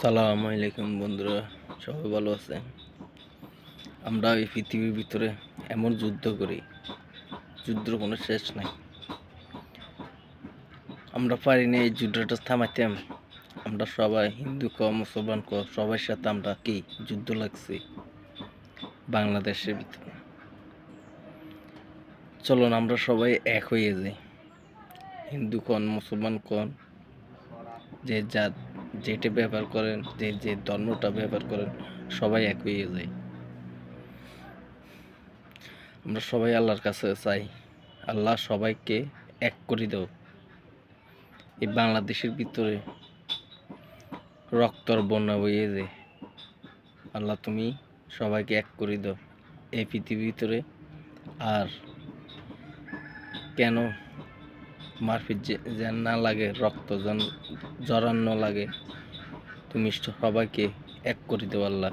আসসালামু আলাইকুম বন্ধুরা, সবাই ভালো আছে? আমরা এই পৃথিবীর ভিতরে এমন যুদ্ধ করি, যুদ্ধের কোনো শেষ নাই। আমরা পারি না এই যুদ্ধটা থামাইতাম। আমরা সবাই হিন্দু ক মুসলমান ক সবার সাথে আমরা কি যুদ্ধ লাগছি বাংলাদেশের ভিতরে। চলুন আমরা সবাই এক হয়ে যাই, হিন্দু কন মুসলমান কন, যে জাত যেটা ব্যবহার করেন, যে ধর্মটা ব্যবহার করেন, সবাই এক হয়ে যায়। আমরা সবাই আল্লাহর কাছে চাই, আল্লাহ সবাইকে এক করে দাও। এই বাংলাদেশের ভিতরে রক্তর বন্যা বইয়ে যায়, আল্লাহ তুমি সবাইকে এক করে দাও এই পৃথিবীর ভিতরে। আর কেন মারপিট যেন না লাগে, রক্ত যেন জড়ানো লাগে, তুমি সবাইকে এক করে দাও আল্লাহ।